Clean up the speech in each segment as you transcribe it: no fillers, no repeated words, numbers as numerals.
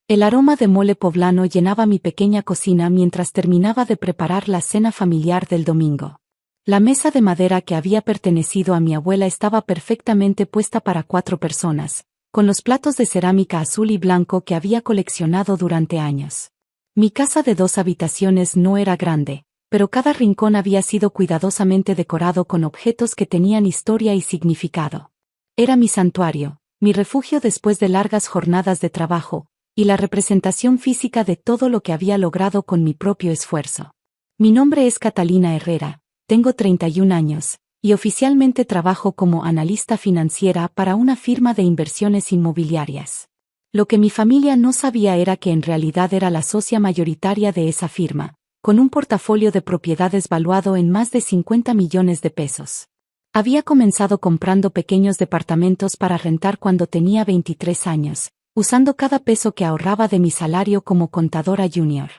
El aroma de mole poblano llenaba mi pequeña cocina mientras terminaba de preparar la cena familiar del domingo. La mesa de madera que había pertenecido a mi abuela estaba perfectamente puesta para 4 personas, con los platos de cerámica azul y blanco que había coleccionado durante años. Mi casa de 2 habitaciones no era grande, pero cada rincón había sido cuidadosamente decorado con objetos que tenían historia y significado. Era mi santuario, mi refugio después de largas jornadas de trabajo, y la representación física de todo lo que había logrado con mi propio esfuerzo. Mi nombre es Catalina Herrera, tengo 31 años, y oficialmente trabajo como analista financiera para una firma de inversiones inmobiliarias. Lo que mi familia no sabía era que en realidad era la socia mayoritaria de esa firma, con un portafolio de propiedades valuado en más de 50 millones de pesos. Había comenzado comprando pequeños departamentos para rentar cuando tenía 23 años, usando cada peso que ahorraba de mi salario como contadora junior.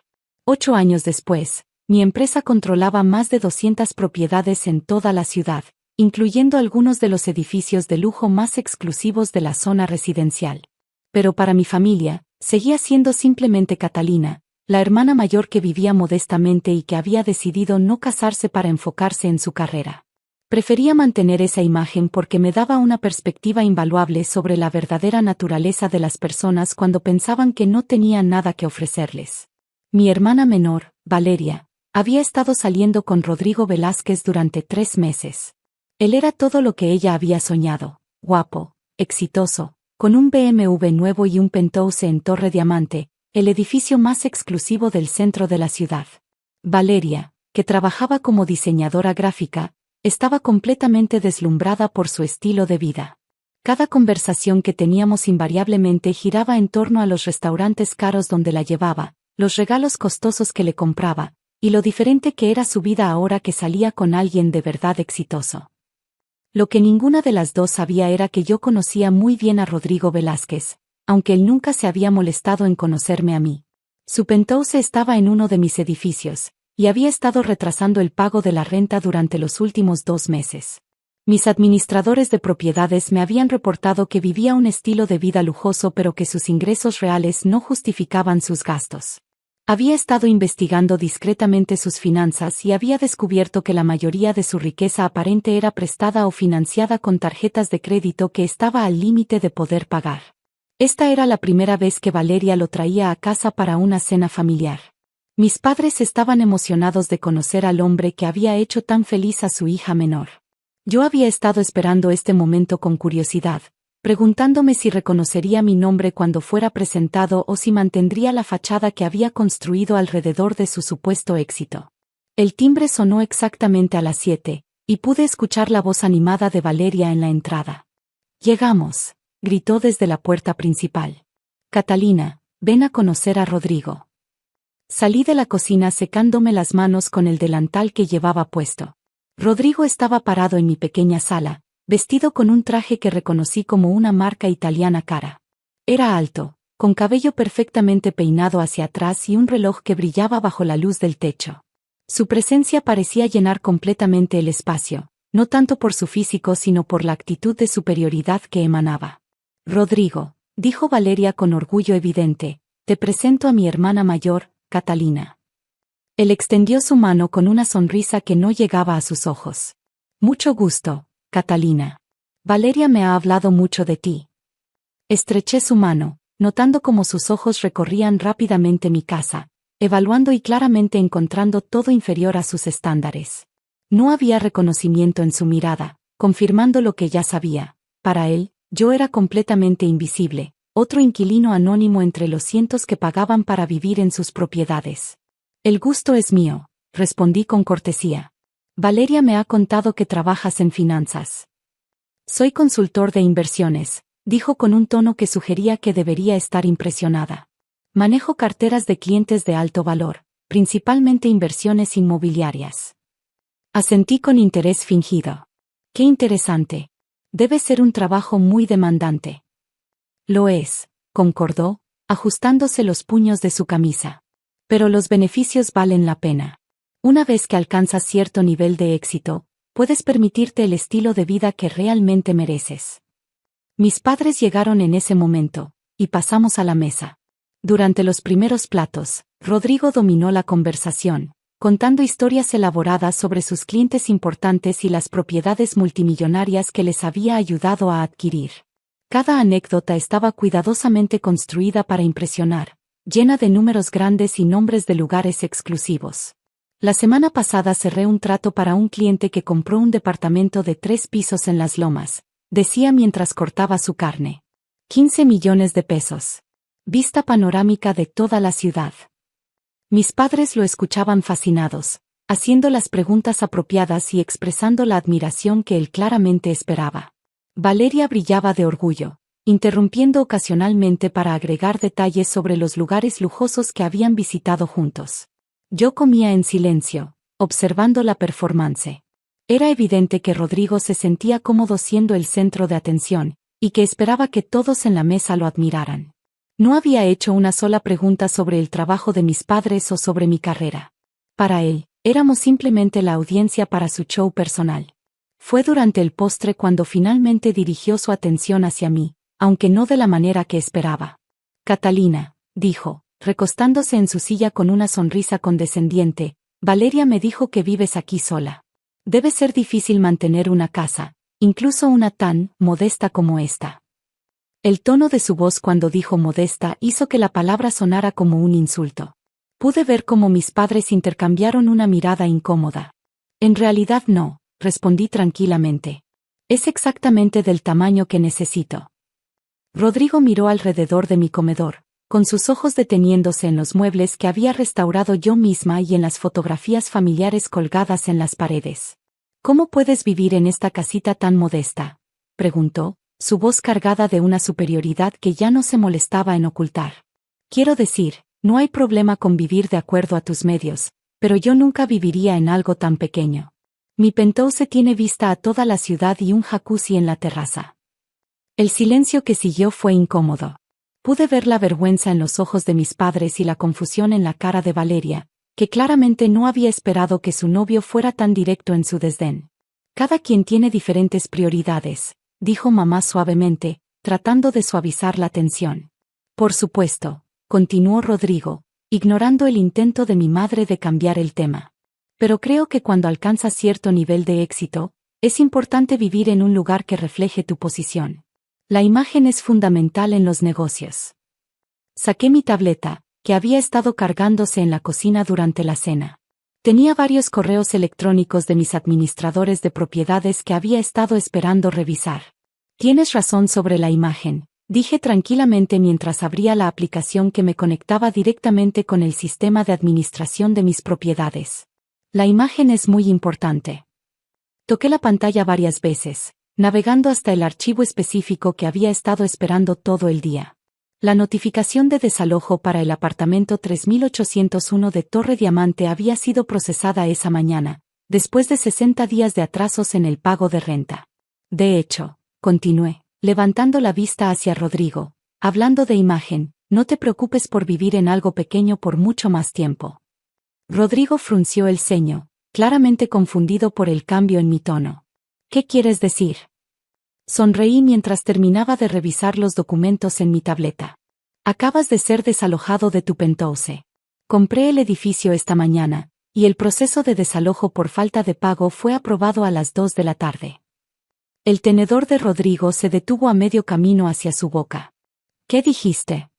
8 años después, mi empresa controlaba más de 200 propiedades en toda la ciudad, incluyendo algunos de los edificios de lujo más exclusivos de la zona residencial. Pero para mi familia, seguía siendo simplemente Catalina, la hermana mayor que vivía modestamente y que había decidido no casarse para enfocarse en su carrera. Prefería mantener esa imagen porque me daba una perspectiva invaluable sobre la verdadera naturaleza de las personas cuando pensaban que no tenían nada que ofrecerles. Mi hermana menor, Valeria, había estado saliendo con Rodrigo Velázquez durante 3 meses. Él era todo lo que ella había soñado, guapo, exitoso, con un BMW nuevo y un penthouse en Torre Diamante, el edificio más exclusivo del centro de la ciudad. Valeria, que trabajaba como diseñadora gráfica, estaba completamente deslumbrada por su estilo de vida. Cada conversación que teníamos invariablemente giraba en torno a los restaurantes caros donde la llevaba, los regalos costosos que le compraba, y lo diferente que era su vida ahora que salía con alguien de verdad exitoso. Lo que ninguna de las dos sabía era que yo conocía muy bien a Rodrigo Velázquez, aunque él nunca se había molestado en conocerme a mí. Su penthouse estaba en uno de mis edificios, y había estado retrasando el pago de la renta durante los últimos 2 meses. Mis administradores de propiedades me habían reportado que vivía un estilo de vida lujoso pero que sus ingresos reales no justificaban sus gastos. Había estado investigando discretamente sus finanzas y había descubierto que la mayoría de su riqueza aparente era prestada o financiada con tarjetas de crédito que estaba al límite de poder pagar. Esta era la primera vez que Valeria lo traía a casa para una cena familiar. Mis padres estaban emocionados de conocer al hombre que había hecho tan feliz a su hija menor. Yo había estado esperando este momento con curiosidad, preguntándome si reconocería mi nombre cuando fuera presentado o si mantendría la fachada que había construido alrededor de su supuesto éxito. El timbre sonó exactamente a las 7, y pude escuchar la voz animada de Valeria en la entrada. «Llegamos», gritó desde la puerta principal. «Catalina, ven a conocer a Rodrigo». Salí de la cocina secándome las manos con el delantal que llevaba puesto. Rodrigo estaba parado en mi pequeña sala, vestido con un traje que reconocí como una marca italiana cara. Era alto, con cabello perfectamente peinado hacia atrás y un reloj que brillaba bajo la luz del techo. Su presencia parecía llenar completamente el espacio, no tanto por su físico sino por la actitud de superioridad que emanaba. «Rodrigo», dijo Valeria con orgullo evidente, «te presento a mi hermana mayor, Catalina». Él extendió su mano con una sonrisa que no llegaba a sus ojos. «Mucho gusto, Catalina. Valeria me ha hablado mucho de ti». Estreché su mano, notando cómo sus ojos recorrían rápidamente mi casa, evaluando y claramente encontrando todo inferior a sus estándares. No había reconocimiento en su mirada, confirmando lo que ya sabía. Para él, yo era completamente invisible, otro inquilino anónimo entre los cientos que pagaban para vivir en sus propiedades. «El gusto es mío», respondí con cortesía. «Valeria me ha contado que trabajas en finanzas». «Soy consultor de inversiones», dijo con un tono que sugería que debería estar impresionada. «Manejo carteras de clientes de alto valor, principalmente inversiones inmobiliarias». Asentí con interés fingido. «Qué interesante. Debe ser un trabajo muy demandante». «Lo es», concordó, ajustándose los puños de su camisa. «Pero los beneficios valen la pena. Una vez que alcanzas cierto nivel de éxito, puedes permitirte el estilo de vida que realmente mereces». Mis padres llegaron en ese momento, y pasamos a la mesa. Durante los primeros platos, Rodrigo dominó la conversación, contando historias elaboradas sobre sus clientes importantes y las propiedades multimillonarias que les había ayudado a adquirir. Cada anécdota estaba cuidadosamente construida para impresionar, llena de números grandes y nombres de lugares exclusivos. La semana pasada cerré un trato para un cliente que compró un departamento de 3 pisos en Las Lomas, decía mientras cortaba su carne. 15 millones de pesos. Vista panorámica de toda la ciudad. Mis padres lo escuchaban fascinados, haciendo las preguntas apropiadas y expresando la admiración que él claramente esperaba. Valeria brillaba de orgullo, interrumpiendo ocasionalmente para agregar detalles sobre los lugares lujosos que habían visitado juntos. Yo comía en silencio, observando la performance. Era evidente que Rodrigo se sentía cómodo siendo el centro de atención, y que esperaba que todos en la mesa lo admiraran. No había hecho una sola pregunta sobre el trabajo de mis padres o sobre mi carrera. Para él, éramos simplemente la audiencia para su show personal. Fue durante el postre cuando finalmente dirigió su atención hacia mí, aunque no de la manera que esperaba. Catalina, dijo, recostándose en su silla con una sonrisa condescendiente, Valeria me dijo que vives aquí sola. Debe ser difícil mantener una casa, incluso una tan modesta como esta. El tono de su voz cuando dijo modesta hizo que la palabra sonara como un insulto. Pude ver cómo mis padres intercambiaron una mirada incómoda. En realidad no, respondí tranquilamente. Es exactamente del tamaño que necesito. Rodrigo miró alrededor de mi comedor, con sus ojos deteniéndose en los muebles que había restaurado yo misma y en las fotografías familiares colgadas en las paredes. ¿Cómo puedes vivir en esta casita tan modesta?, preguntó, su voz cargada de una superioridad que ya no se molestaba en ocultar. Quiero decir, no hay problema con vivir de acuerdo a tus medios, pero yo nunca viviría en algo tan pequeño. Mi penthouse tiene vista a toda la ciudad y un jacuzzi en la terraza. El silencio que siguió fue incómodo. Pude ver la vergüenza en los ojos de mis padres y la confusión en la cara de Valeria, que claramente no había esperado que su novio fuera tan directo en su desdén. Cada quien tiene diferentes prioridades, dijo mamá suavemente, tratando de suavizar la tensión. Por supuesto, continuó Rodrigo, ignorando el intento de mi madre de cambiar el tema. Pero creo que cuando alcanzas cierto nivel de éxito, es importante vivir en un lugar que refleje tu posición. La imagen es fundamental en los negocios. Saqué mi tableta, que había estado cargándose en la cocina durante la cena. Tenía varios correos electrónicos de mis administradores de propiedades que había estado esperando revisar. Tienes razón sobre la imagen, dije tranquilamente mientras abría la aplicación que me conectaba directamente con el sistema de administración de mis propiedades. La imagen es muy importante. Toqué la pantalla varias veces, navegando hasta el archivo específico que había estado esperando todo el día. La notificación de desalojo para el apartamento 3801 de Torre Diamante había sido procesada esa mañana, después de 60 días de atrasos en el pago de renta. De hecho, continué, levantando la vista hacia Rodrigo, hablando de imagen, no te preocupes por vivir en algo pequeño por mucho más tiempo. Rodrigo frunció el ceño, claramente confundido por el cambio en mi tono. ¿Qué quieres decir? Sonreí mientras terminaba de revisar los documentos en mi tableta. Acabas de ser desalojado de tu penthouse. Compré el edificio esta mañana, y el proceso de desalojo por falta de pago fue aprobado a las 2 de la tarde. El tenedor de Rodrigo se detuvo a medio camino hacia su boca. ¿Qué dijiste?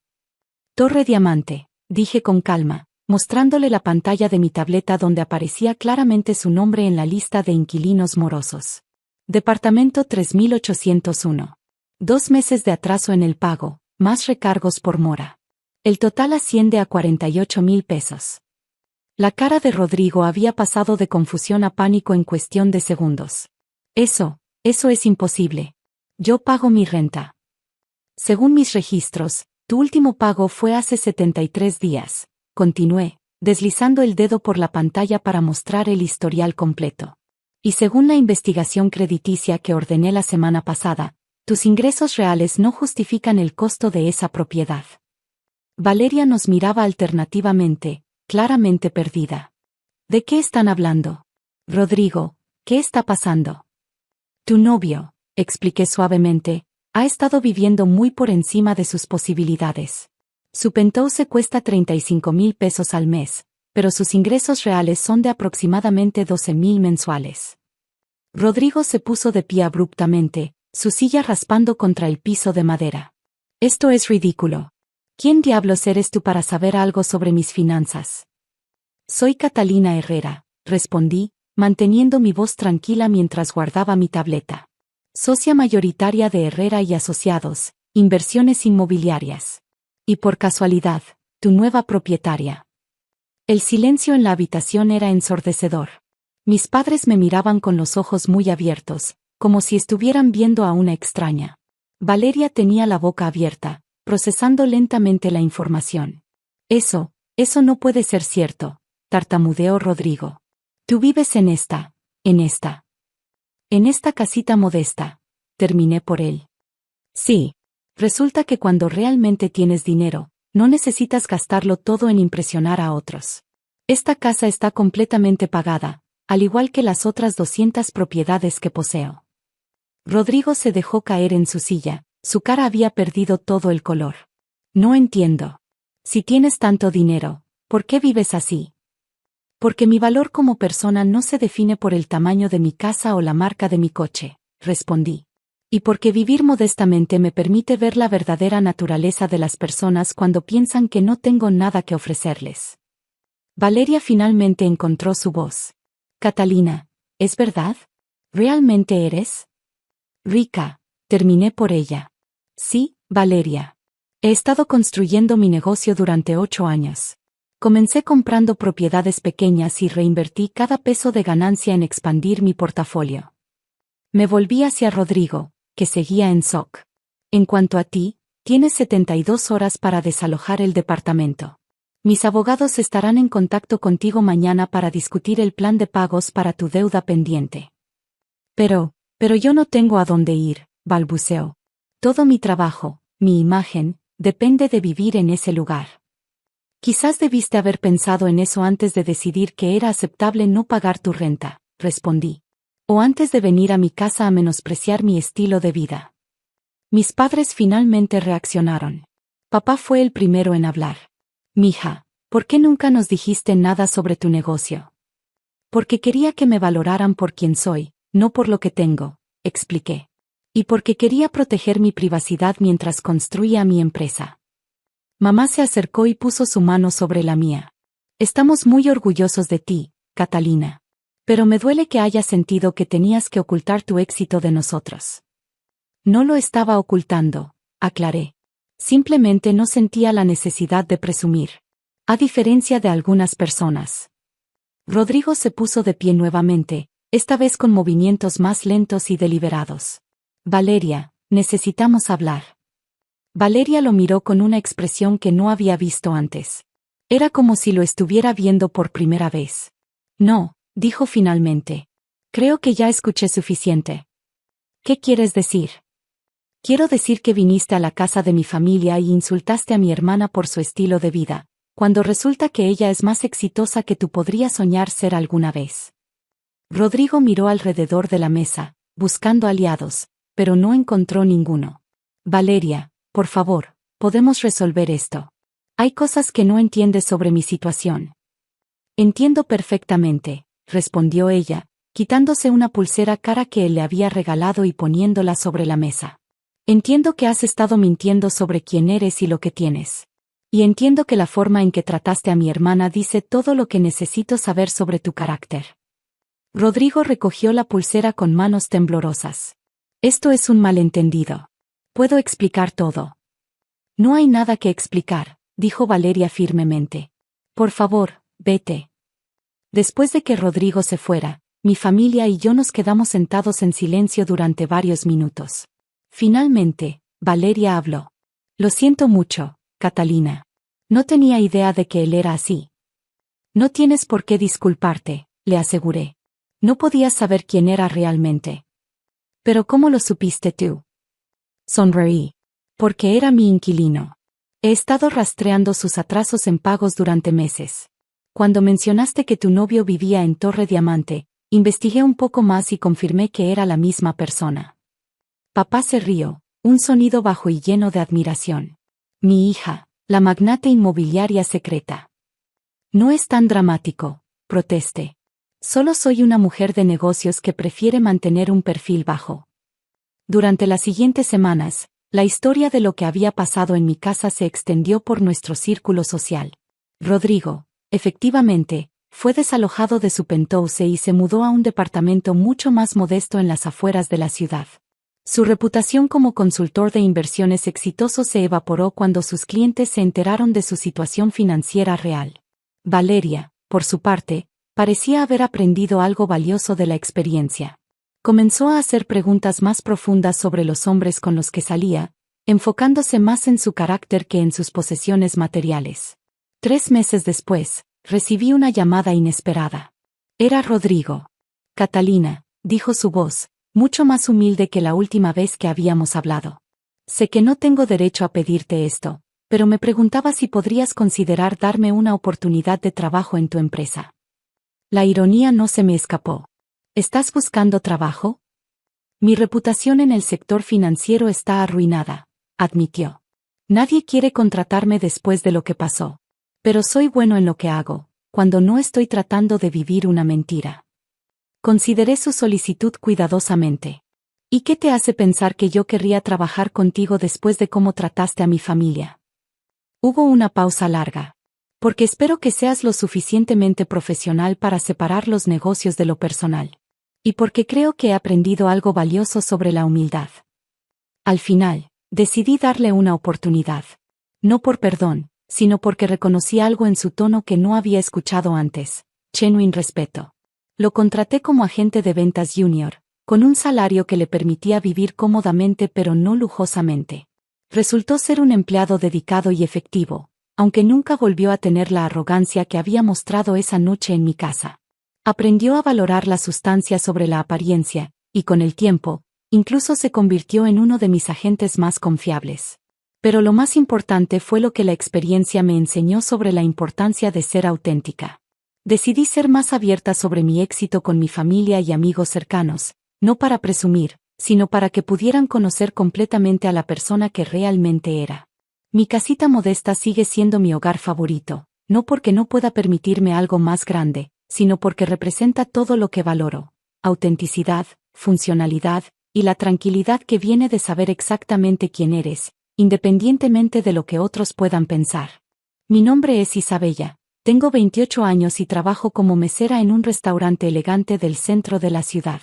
Torre Diamante, dije con calma, mostrándole la pantalla de mi tableta donde aparecía claramente su nombre en la lista de inquilinos morosos. Departamento 3801. 2 meses de atraso en el pago, más recargos por mora. El total asciende a 48,000 pesos. La cara de Rodrigo había pasado de confusión a pánico en cuestión de segundos. Eso es imposible. Yo pago mi renta. Según mis registros, tu último pago fue hace 73 días, continué, deslizando el dedo por la pantalla para mostrar el historial completo. Y según la investigación crediticia que ordené la semana pasada, tus ingresos reales no justifican el costo de esa propiedad. Valeria nos miraba alternativamente, claramente perdida. ¿De qué están hablando? Rodrigo, ¿qué está pasando? Tu novio, expliqué suavemente, ha estado viviendo muy por encima de sus posibilidades. Su penthouse cuesta 35,000 pesos al mes, pero sus ingresos reales son de aproximadamente 12,000 mensuales. Rodrigo se puso de pie abruptamente, su silla raspando contra el piso de madera. Esto es ridículo. ¿Quién diablos eres tú para saber algo sobre mis finanzas? Soy Catalina Herrera, respondí, manteniendo mi voz tranquila mientras guardaba mi tableta. Socia mayoritaria de Herrera y Asociados, Inversiones Inmobiliarias. Y por casualidad, tu nueva propietaria. El silencio en la habitación era ensordecedor. Mis padres me miraban con los ojos muy abiertos, como si estuvieran viendo a una extraña. Valeria tenía la boca abierta, procesando lentamente la información. Eso no puede ser cierto, tartamudeó Rodrigo. Tú vives en esta casita modesta. Terminé por él. Sí. Resulta que cuando realmente tienes dinero, no necesitas gastarlo todo en impresionar a otros. Esta casa está completamente pagada, al igual que las otras 200 propiedades que poseo. Rodrigo se dejó caer en su silla, su cara había perdido todo el color. No entiendo. Si tienes tanto dinero, ¿por qué vives así? Porque mi valor como persona no se define por el tamaño de mi casa o la marca de mi coche, respondí. Y porque vivir modestamente me permite ver la verdadera naturaleza de las personas cuando piensan que no tengo nada que ofrecerles. Valeria finalmente encontró su voz. Catalina, ¿es verdad? ¿Realmente eres rica? Terminé por ella. Sí, Valeria. He estado construyendo mi negocio durante 8 años. Comencé comprando propiedades pequeñas y reinvertí cada peso de ganancia en expandir mi portafolio. Me volví hacia Rodrigo, que seguía en shock. En cuanto a ti, tienes 72 horas para desalojar el departamento. Mis abogados estarán en contacto contigo mañana para discutir el plan de pagos para tu deuda pendiente. Pero yo no tengo a dónde ir, balbuceó. Todo mi trabajo, mi imagen, depende de vivir en ese lugar. Quizás debiste haber pensado en eso antes de decidir que era aceptable no pagar tu renta, respondí. O antes de venir a mi casa a menospreciar mi estilo de vida. Mis padres finalmente reaccionaron. Papá fue el primero en hablar. Mija, ¿por qué nunca nos dijiste nada sobre tu negocio? Porque quería que me valoraran por quien soy, no por lo que tengo, expliqué. Y porque quería proteger mi privacidad mientras construía mi empresa. Mamá se acercó y puso su mano sobre la mía. Estamos muy orgullosos de ti, Catalina. Pero me duele que hayas sentido que tenías que ocultar tu éxito de nosotros. No lo estaba ocultando, aclaré. Simplemente no sentía la necesidad de presumir. A diferencia de algunas personas. Rodrigo se puso de pie nuevamente, esta vez con movimientos más lentos y deliberados. Valeria, necesitamos hablar. Valeria lo miró con una expresión que no había visto antes. Era como si lo estuviera viendo por primera vez. No. Dijo finalmente. Creo que ya escuché suficiente. ¿Qué quieres decir? Quiero decir que viniste a la casa de mi familia y insultaste a mi hermana por su estilo de vida, cuando resulta que ella es más exitosa que tú podrías soñar ser alguna vez. Rodrigo miró alrededor de la mesa, buscando aliados, pero no encontró ninguno. Valeria, por favor, podemos resolver esto. Hay cosas que no entiendes sobre mi situación. Entiendo perfectamente, respondió ella, quitándose una pulsera cara que él le había regalado y poniéndola sobre la mesa. Entiendo que has estado mintiendo sobre quién eres y lo que tienes. Y entiendo que la forma en que trataste a mi hermana dice todo lo que necesito saber sobre tu carácter. Rodrigo recogió la pulsera con manos temblorosas. Esto es un malentendido. Puedo explicar todo. No hay nada que explicar, dijo Valeria firmemente. Por favor, vete. Después de que Rodrigo se fuera, mi familia y yo nos quedamos sentados en silencio durante varios minutos. Finalmente, Valeria habló. Lo siento mucho, Catalina. No tenía idea de que él era así. No tienes por qué disculparte, le aseguré. No podías saber quién era realmente. Pero ¿cómo lo supiste tú? Sonreí. Porque era mi inquilino. He estado rastreando sus atrasos en pagos durante meses. Cuando mencionaste que tu novio vivía en Torre Diamante, investigué un poco más y confirmé que era la misma persona. Papá se rió, un sonido bajo y lleno de admiración. Mi hija, La magnate inmobiliaria secreta. No es tan dramático, protesté. Solo soy una mujer de negocios que prefiere mantener un perfil bajo. Durante las siguientes semanas, la historia de lo que había pasado en mi casa se extendió por nuestro círculo social. Rodrigo, efectivamente, fue desalojado de su penthouse y se mudó a un departamento mucho más modesto en las afueras de la ciudad. Su reputación como consultor de inversiones exitoso se evaporó cuando sus clientes se enteraron de su situación financiera real. Valeria, por su parte, parecía haber aprendido algo valioso de la experiencia. Comenzó a hacer preguntas más profundas sobre los hombres con los que salía, enfocándose más en su carácter que en sus posesiones materiales. 3 meses después, recibí una llamada inesperada. Era Rodrigo. Catalina, dijo su voz, mucho más humilde que la última vez que habíamos hablado. Sé que no tengo derecho a pedirte esto, pero me preguntaba si podrías considerar darme una oportunidad de trabajo en tu empresa. La ironía no se me escapó. ¿Estás buscando trabajo? Mi reputación en el sector financiero está arruinada, admitió. Nadie quiere contratarme después de lo que pasó. Pero soy bueno en lo que hago, cuando no estoy tratando de vivir una mentira. Consideré su solicitud cuidadosamente. ¿Y qué te hace pensar que yo querría trabajar contigo después de cómo trataste a mi familia? Hubo una pausa larga. Porque espero que seas lo suficientemente profesional para separar los negocios de lo personal. Y porque creo que he aprendido algo valioso sobre la humildad. Al final, decidí darle una oportunidad. No por perdón, sino porque reconocí algo en su tono que no había escuchado antes: genuino respeto. Lo contraté como agente de ventas junior, con un salario que le permitía vivir cómodamente pero no lujosamente. Resultó ser un empleado dedicado y efectivo, aunque nunca volvió a tener la arrogancia que había mostrado esa noche en mi casa. Aprendió a valorar la sustancia sobre la apariencia, y con el tiempo, incluso se convirtió en uno de mis agentes más confiables. Pero lo más importante fue lo que la experiencia me enseñó sobre la importancia de ser auténtica. Decidí ser más abierta sobre mi éxito con mi familia y amigos cercanos, no para presumir, sino para que pudieran conocer completamente a la persona que realmente era. Mi casita modesta sigue siendo mi hogar favorito, no porque no pueda permitirme algo más grande, sino porque representa todo lo que valoro: autenticidad, funcionalidad, y la tranquilidad que viene de saber exactamente quién eres, independientemente de lo que otros puedan pensar. Mi nombre es Isabella, tengo 28 años y trabajo como mesera en un restaurante elegante del centro de la ciudad.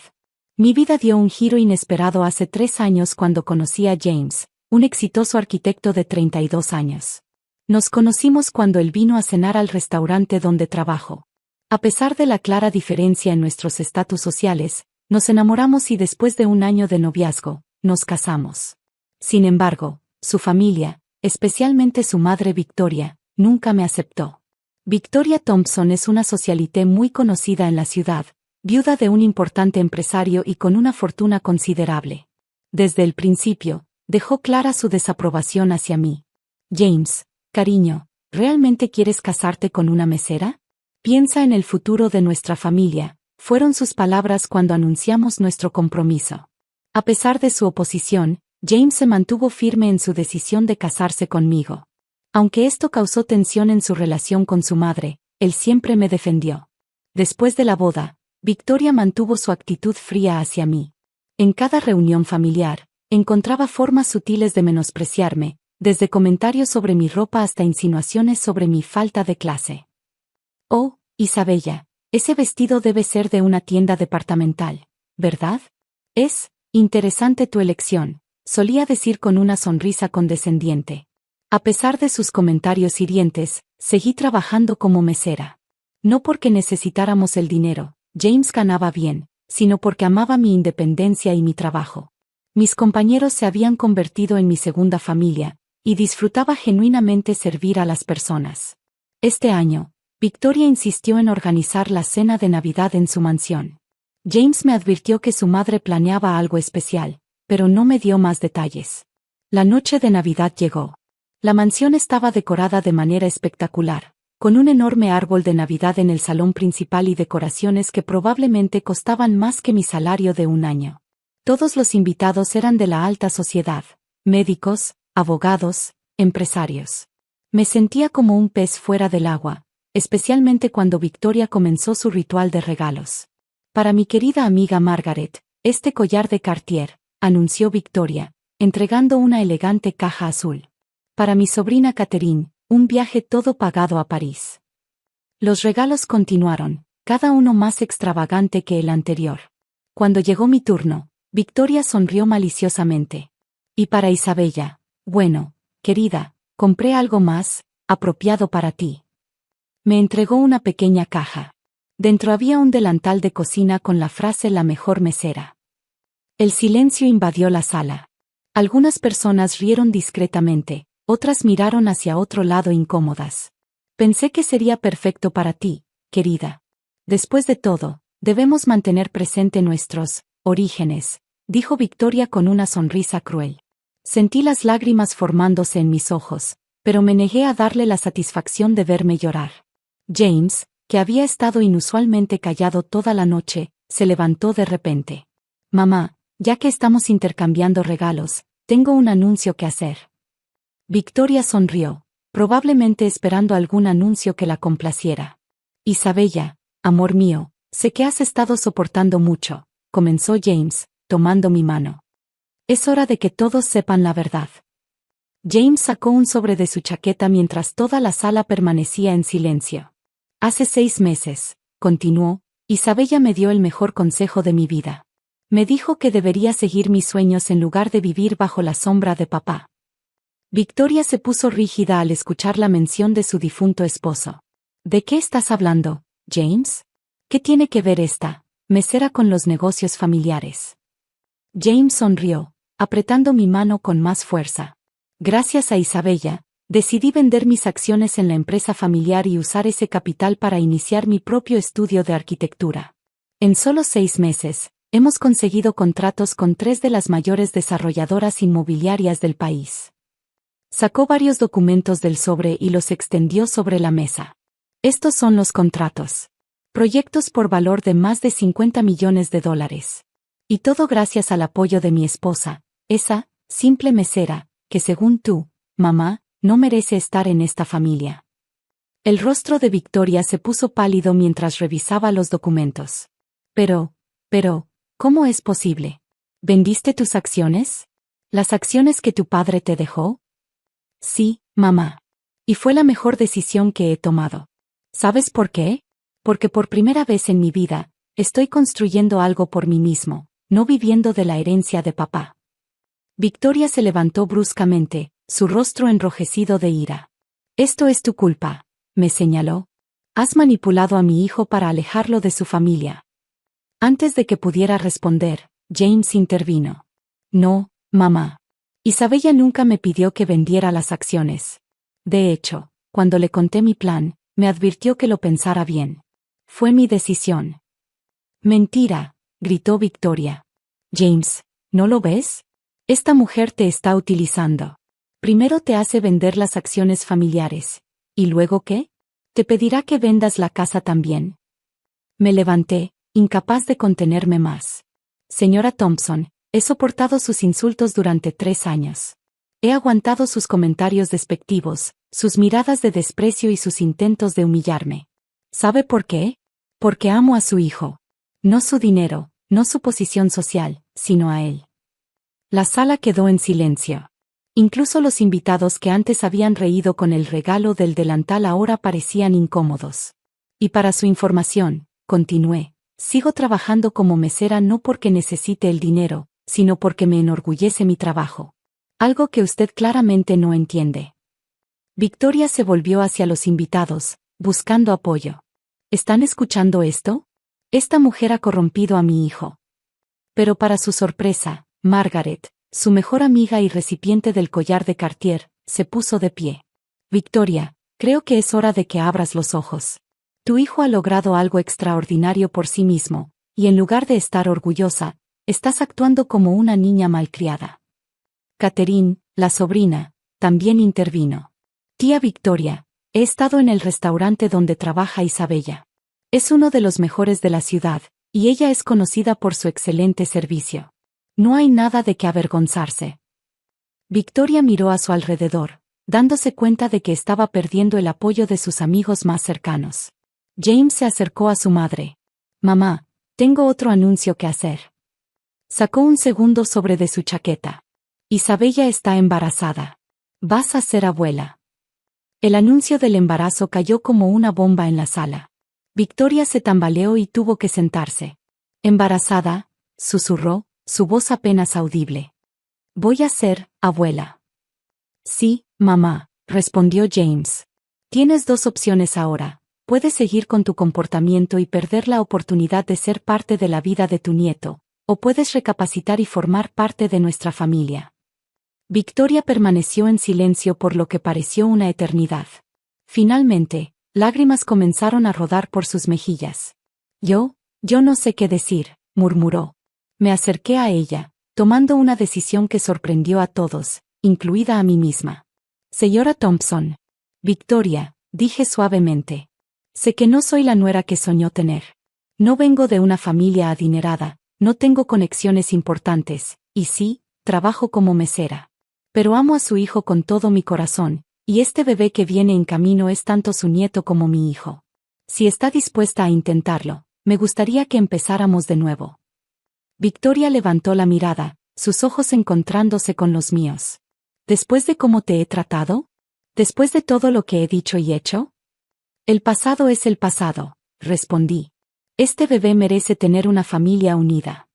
Mi vida dio un giro inesperado hace 3 años cuando conocí a James, un exitoso arquitecto de 32 años. Nos conocimos cuando él vino a cenar al restaurante donde trabajo. A pesar de la clara diferencia en nuestros estatus sociales, nos enamoramos y después de un año de noviazgo, nos casamos. Sin embargo, su familia, especialmente su madre Victoria, nunca me aceptó. Victoria Thompson es una socialité muy conocida en la ciudad, viuda de un importante empresario y con una fortuna considerable. Desde el principio, dejó clara su desaprobación hacia mí. James, cariño, ¿realmente quieres casarte con una mesera? Piensa en el futuro de nuestra familia, fueron sus palabras cuando anunciamos nuestro compromiso. A pesar de su oposición, James se mantuvo firme en su decisión de casarse conmigo. Aunque esto causó tensión en su relación con su madre, él siempre me defendió. Después de la boda, Victoria mantuvo su actitud fría hacia mí. En cada reunión familiar, encontraba formas sutiles de menospreciarme, desde comentarios sobre mi ropa hasta insinuaciones sobre mi falta de clase. Oh, Isabella, ese vestido debe ser de una tienda departamental, ¿verdad? Es interesante tu elección, solía decir con una sonrisa condescendiente. A pesar de sus comentarios hirientes, seguí trabajando como mesera. No porque necesitáramos el dinero, James ganaba bien, sino porque amaba mi independencia y mi trabajo. Mis compañeros se habían convertido en mi segunda familia, y disfrutaba genuinamente servir a las personas. Este año, Victoria insistió en organizar la cena de Navidad en su mansión. James me advirtió que su madre planeaba algo especial, pero no me dio más detalles. La noche de Navidad llegó. La mansión estaba decorada de manera espectacular, con un enorme árbol de Navidad en el salón principal y decoraciones que probablemente costaban más que mi salario de un año. Todos los invitados eran de la alta sociedad: médicos, abogados, empresarios. Me sentía como un pez fuera del agua, especialmente cuando Victoria comenzó su ritual de regalos. Para mi querida amiga Margaret, este collar de Cartier, anunció Victoria, entregando una elegante caja azul. Para mi sobrina Catherine, un viaje todo pagado a París. Los regalos continuaron, cada uno más extravagante que el anterior. Cuando llegó mi turno, Victoria sonrió maliciosamente. Y para Isabella, bueno, querida, compré algo más, apropiado para ti. Me entregó una pequeña caja. Dentro había un delantal de cocina con la frase "la mejor mesera". El silencio invadió la sala. Algunas personas rieron discretamente, otras miraron hacia otro lado incómodas. Pensé que sería perfecto para ti, querida. Después de todo, debemos mantener presente nuestros orígenes, dijo Victoria con una sonrisa cruel. Sentí las lágrimas formándose en mis ojos, pero me negué a darle la satisfacción de verme llorar. James, que había estado inusualmente callado toda la noche, se levantó de repente. Mamá, ya que estamos intercambiando regalos, tengo un anuncio que hacer. Victoria sonrió, probablemente esperando algún anuncio que la complaciera. Isabella, amor mío, sé que has estado soportando mucho, comenzó James, tomando mi mano. Es hora de que todos sepan la verdad. James sacó un sobre de su chaqueta mientras toda la sala permanecía en silencio. Hace 6 meses, continuó, Isabella me dio el mejor consejo de mi vida. Me dijo que debería seguir mis sueños en lugar de vivir bajo la sombra de papá. Victoria se puso rígida al escuchar la mención de su difunto esposo. ¿De qué estás hablando, James? ¿Qué tiene que ver esta mesera con los negocios familiares? James sonrió, apretando mi mano con más fuerza. Gracias a Isabella, decidí vender mis acciones en la empresa familiar y usar ese capital para iniciar mi propio estudio de arquitectura. En solo 6 meses, hemos conseguido contratos con 3 de las mayores desarrolladoras inmobiliarias del país. Sacó varios documentos del sobre y los extendió sobre la mesa. Estos son los contratos. Proyectos por valor de más de $50 millones. Y todo gracias al apoyo de mi esposa, esa simple mesera, que según tú, mamá, no merece estar en esta familia. El rostro de Victoria se puso pálido mientras revisaba los documentos. Pero, ¿cómo es posible? ¿Vendiste tus acciones? ¿Las acciones que tu padre te dejó? Sí, mamá. Y fue la mejor decisión que he tomado. ¿Sabes por qué? Porque por primera vez en mi vida, estoy construyendo algo por mí mismo, no viviendo de la herencia de papá. Victoria se levantó bruscamente, su rostro enrojecido de ira. Esto es tu culpa, me señaló. Has manipulado a mi hijo para alejarlo de su familia. Antes de que pudiera responder, James intervino. No, mamá. Isabella nunca me pidió que vendiera las acciones. De hecho, cuando le conté mi plan, me advirtió que lo pensara bien. Fue mi decisión. Mentira, gritó Victoria. James, ¿no lo ves? Esta mujer te está utilizando. Primero te hace vender las acciones familiares. ¿Y luego qué? Te pedirá que vendas la casa también. Me levanté, incapaz de contenerme más. Señora Thompson, he soportado sus insultos durante 3 años. He aguantado sus comentarios despectivos, sus miradas de desprecio y sus intentos de humillarme. ¿Sabe por qué? Porque amo a su hijo. No su dinero, no su posición social, sino a él. La sala quedó en silencio. Incluso los invitados que antes habían reído con el regalo del delantal ahora parecían incómodos. Y para su información, continué, sigo trabajando como mesera no porque necesite el dinero, sino porque me enorgullece mi trabajo. Algo que usted claramente no entiende. Victoria se volvió hacia los invitados, buscando apoyo. ¿Están escuchando esto? Esta mujer ha corrompido a mi hijo. Pero para su sorpresa, Margaret, su mejor amiga y recipiente del collar de Cartier, se puso de pie. Victoria, creo que es hora de que abras los ojos. Tu hijo ha logrado algo extraordinario por sí mismo, y en lugar de estar orgullosa, estás actuando como una niña malcriada. Catherine, la sobrina, también intervino. Tía Victoria, he estado en el restaurante donde trabaja Isabella. Es uno de los mejores de la ciudad, y ella es conocida por su excelente servicio. No hay nada de qué avergonzarse. Victoria miró a su alrededor, dándose cuenta de que estaba perdiendo el apoyo de sus amigos más cercanos. James se acercó a su madre. «Mamá, tengo otro anuncio que hacer». Sacó un segundo sobre de su chaqueta. «Isabella está embarazada. Vas a ser abuela». El anuncio del embarazo cayó como una bomba en la sala. Victoria se tambaleó y tuvo que sentarse. «¿Embarazada?», susurró, su voz apenas audible. «Voy a ser abuela». «Sí, mamá», respondió James. «Tienes dos opciones ahora. Puedes seguir con tu comportamiento y perder la oportunidad de ser parte de la vida de tu nieto, o puedes recapacitar y formar parte de nuestra familia». Victoria permaneció en silencio por lo que pareció una eternidad. Finalmente, lágrimas comenzaron a rodar por sus mejillas. Yo no sé qué decir», murmuró. Me acerqué a ella, tomando una decisión que sorprendió a todos, incluida a mí misma. «Señora Thompson». «Victoria», dije suavemente. «Sé que no soy la nuera que soñó tener. No vengo de una familia adinerada, no tengo conexiones importantes, y sí, trabajo como mesera. Pero amo a su hijo con todo mi corazón, y este bebé que viene en camino es tanto su nieto como mi hijo. Si está dispuesta a intentarlo, me gustaría que empezáramos de nuevo». Victoria levantó la mirada, sus ojos encontrándose con los míos. «¿Después de cómo te he tratado? ¿Después de todo lo que he dicho y hecho?» «El pasado es el pasado», respondí. «Este bebé merece tener una familia unida».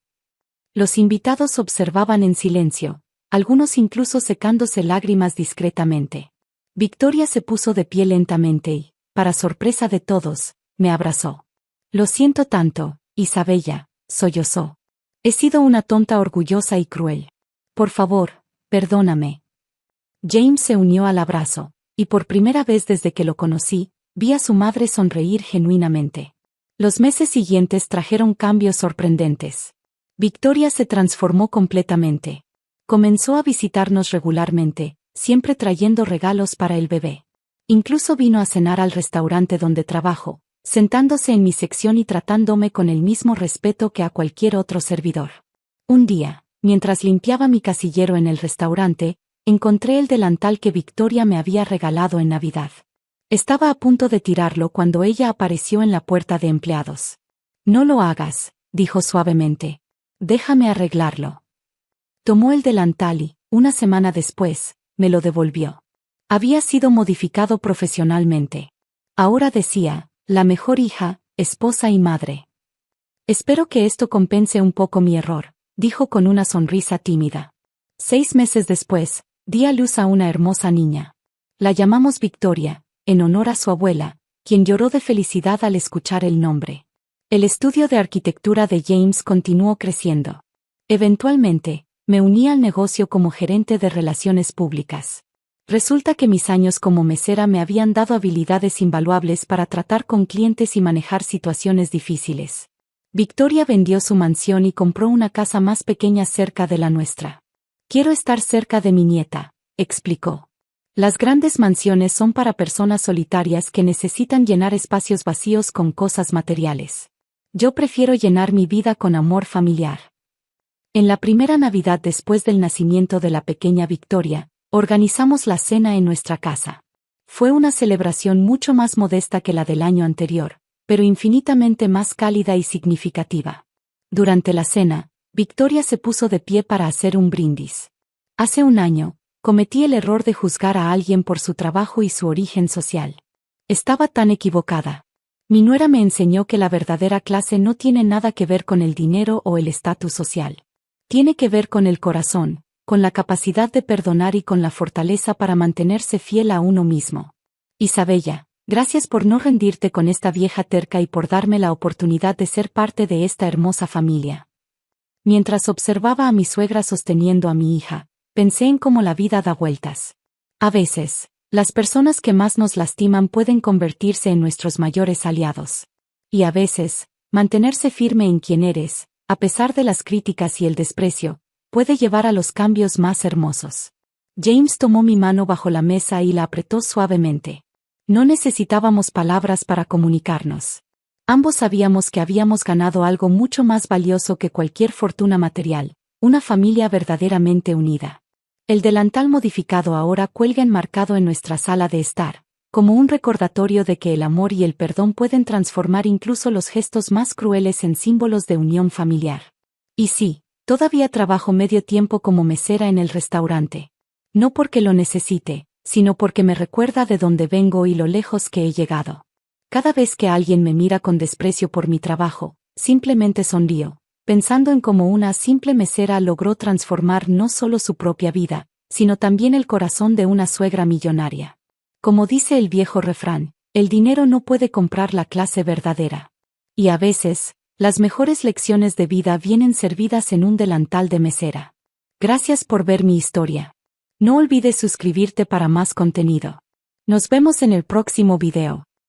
Los invitados observaban en silencio, algunos incluso secándose lágrimas discretamente. Victoria se puso de pie lentamente y, para sorpresa de todos, me abrazó. «Lo siento tanto, Isabella», sollozó. «He sido una tonta orgullosa y cruel. Por favor, perdóname». James se unió al abrazo, y por primera vez desde que lo conocí, vi a su madre sonreír genuinamente. Los meses siguientes trajeron cambios sorprendentes. Victoria se transformó completamente. Comenzó a visitarnos regularmente, siempre trayendo regalos para el bebé. Incluso vino a cenar al restaurante donde trabajo, sentándose en mi sección y tratándome con el mismo respeto que a cualquier otro servidor. Un día, mientras limpiaba mi casillero en el restaurante, encontré el delantal que Victoria me había regalado en Navidad. Estaba a punto de tirarlo cuando ella apareció en la puerta de empleados. «No lo hagas», dijo suavemente. «Déjame arreglarlo». Tomó el delantal y, una semana después, me lo devolvió. Había sido modificado profesionalmente. Ahora decía, «La mejor hija, esposa y madre». «Espero que esto compense un poco mi error», dijo con una sonrisa tímida. 6 meses después, di a luz a una hermosa niña. La llamamos Victoria, en honor a su abuela, quien lloró de felicidad al escuchar el nombre. El estudio de arquitectura de James continuó creciendo. Eventualmente, me uní al negocio como gerente de relaciones públicas. Resulta que mis años como mesera me habían dado habilidades invaluables para tratar con clientes y manejar situaciones difíciles. Victoria vendió su mansión y compró una casa más pequeña cerca de la nuestra. «Quiero estar cerca de mi nieta», explicó. «Las grandes mansiones son para personas solitarias que necesitan llenar espacios vacíos con cosas materiales. Yo prefiero llenar mi vida con amor familiar». En la primera Navidad después del nacimiento de la pequeña Victoria, organizamos la cena en nuestra casa. Fue una celebración mucho más modesta que la del año anterior, pero infinitamente más cálida y significativa. Durante la cena, Victoria se puso de pie para hacer un brindis. Hace un año, cometí el error de juzgar a alguien por su trabajo y su origen social. Estaba tan equivocada. Mi nuera me enseñó que la verdadera clase no tiene nada que ver con el dinero o el estatus social. Tiene que ver con el corazón, con la capacidad de perdonar y con la fortaleza para mantenerse fiel a uno mismo. Isabella, gracias por no rendirte con esta vieja terca y por darme la oportunidad de ser parte de esta hermosa familia. Mientras observaba a mi suegra sosteniendo a mi hija, pensé en cómo la vida da vueltas. A veces, las personas que más nos lastiman pueden convertirse en nuestros mayores aliados. Y a veces, mantenerse firme en quien eres, a pesar de las críticas y el desprecio, puede llevar a los cambios más hermosos. James tomó mi mano bajo la mesa y la apretó suavemente. No necesitábamos palabras para comunicarnos. Ambos sabíamos que habíamos ganado algo mucho más valioso que cualquier fortuna material, una familia verdaderamente unida. El delantal modificado ahora cuelga enmarcado en nuestra sala de estar, como un recordatorio de que el amor y el perdón pueden transformar incluso los gestos más crueles en símbolos de unión familiar. Y sí, todavía trabajo medio tiempo como mesera en el restaurante. No porque lo necesite, sino porque me recuerda de dónde vengo y lo lejos que he llegado. Cada vez que alguien me mira con desprecio por mi trabajo, simplemente sonrío, pensando en cómo una simple mesera logró transformar no solo su propia vida, sino también el corazón de una suegra millonaria. Como dice el viejo refrán, el dinero no puede comprar la clase verdadera. Y a veces, las mejores lecciones de vida vienen servidas en un delantal de mesera. Gracias por ver mi historia. No olvides suscribirte para más contenido. Nos vemos en el próximo video.